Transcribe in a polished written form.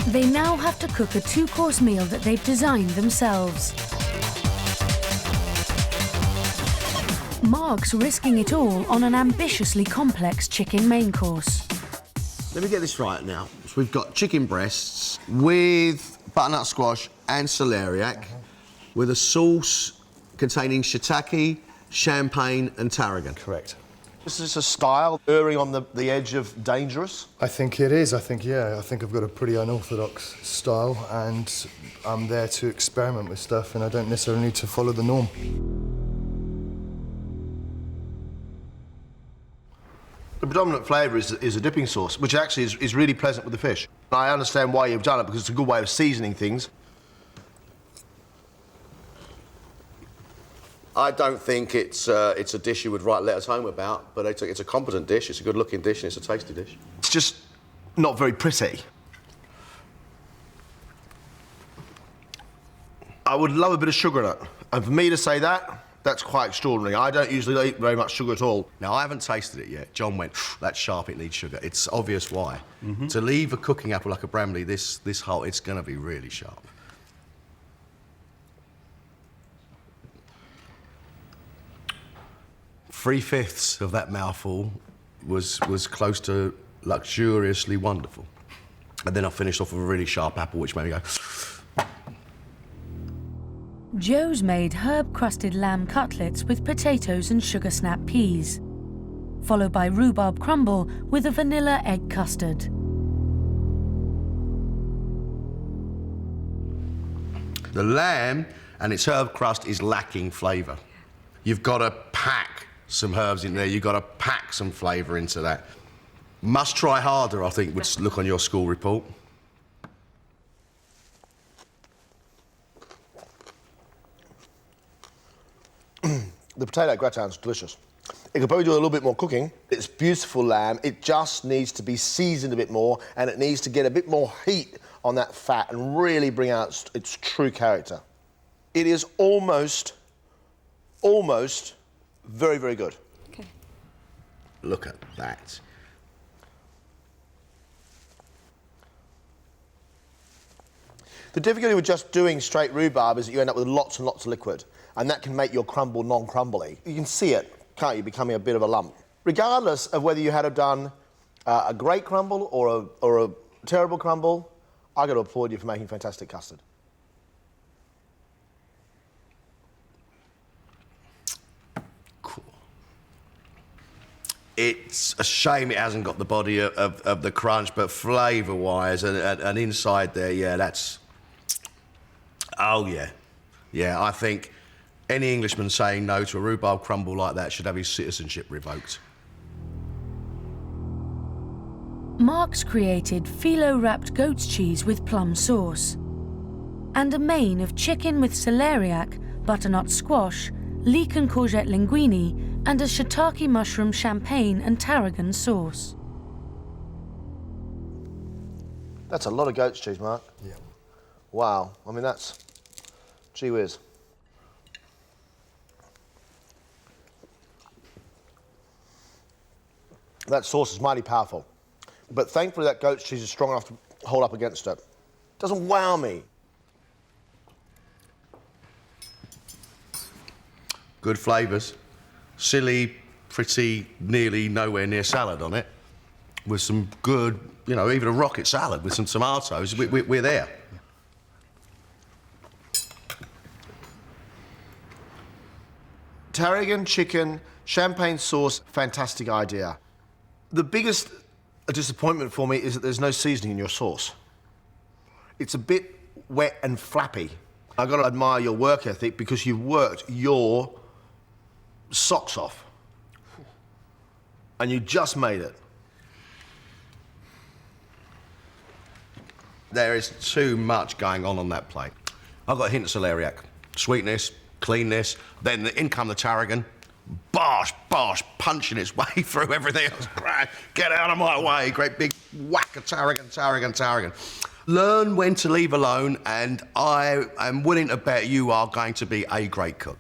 They now have to cook a two-course meal that they've designed themselves. Mark's risking it all on an ambitiously complex chicken main course. Let me get this right now. So we've got chicken breasts with butternut squash and celeriac, with a sauce containing shiitake, champagne and tarragon. Correct. Is this a style erring on the edge of dangerous? I think it is. I think I've got a pretty unorthodox style, and I'm there to experiment with stuff, and I don't necessarily need to follow the norm. The predominant flavour is a dipping sauce, which actually is really pleasant with the fish. I understand why you've done it, because it's a good way of seasoning things. I don't think it's a dish you would write letters home about, but it's a competent dish, it's a good-looking dish, and it's a tasty dish. It's just not very pretty. I would love a bit of sugar in it. And for me to say that, that's quite extraordinary. I don't usually eat very much sugar at all. Now, I haven't tasted it yet. John went, that's sharp, it needs sugar. It's obvious why. To leave a cooking apple like a Bramley this whole, it's going to be really sharp. Three-fifths of that mouthful was close to luxuriously wonderful. And then I finished off with a really sharp apple, which made me go... Joe's made herb-crusted lamb cutlets with potatoes and sugar snap peas, followed by rhubarb crumble with a vanilla egg custard. The lamb and its herb crust is lacking flavour. You've got to pack some herbs in there, you've got to pack some flavour into that. Must try harder, I think, would look on your school report. The potato gratin's delicious. It could probably do a little bit more cooking. It's beautiful lamb. It just needs to be seasoned a bit more, and it needs to get a bit more heat on that fat and really bring out its true character. It is almost very, very good. Okay. Look at that. The difficulty with just doing straight rhubarb is that you end up with lots and lots of liquid, and that can make your crumble non-crumbly. You can see it, can't you, becoming a bit of a lump. Regardless of whether you had done a great crumble or a terrible crumble, I got to applaud you for making fantastic custard. Cool. It's a shame it hasn't got the body of the crunch, but flavour-wise and inside there, yeah, that's... Oh, yeah. Yeah, I think any Englishman saying no to a rhubarb crumble like that should have his citizenship revoked. Mark's created phyllo-wrapped goat's cheese with plum sauce, and a main of chicken with celeriac, butternut squash, leek and courgette linguine, and a shiitake mushroom champagne and tarragon sauce. That's a lot of goat's cheese, Mark. Yeah. Wow. I mean, that's... gee whiz. That sauce is mighty powerful. But thankfully that goat's cheese is strong enough to hold up against it. Doesn't wow me. Good flavours. Silly, pretty, nearly nowhere near salad on it. With some good, you know, even a rocket salad with some tomatoes. We're there. Tarragon chicken, champagne sauce, fantastic idea. The biggest disappointment for me is that there's no seasoning in your sauce. It's a bit wet and flappy. I've got to admire your work ethic because you've worked your socks off. And you just made it. There is too much going on that plate. I've got a hint of celeriac. Sweetness, cleanness, then in come the tarragon. Bosh, punching its way through everything else. Get out of my way, great big whack of tarragon. Learn when to leave alone, and I am willing to bet you are going to be a great cook.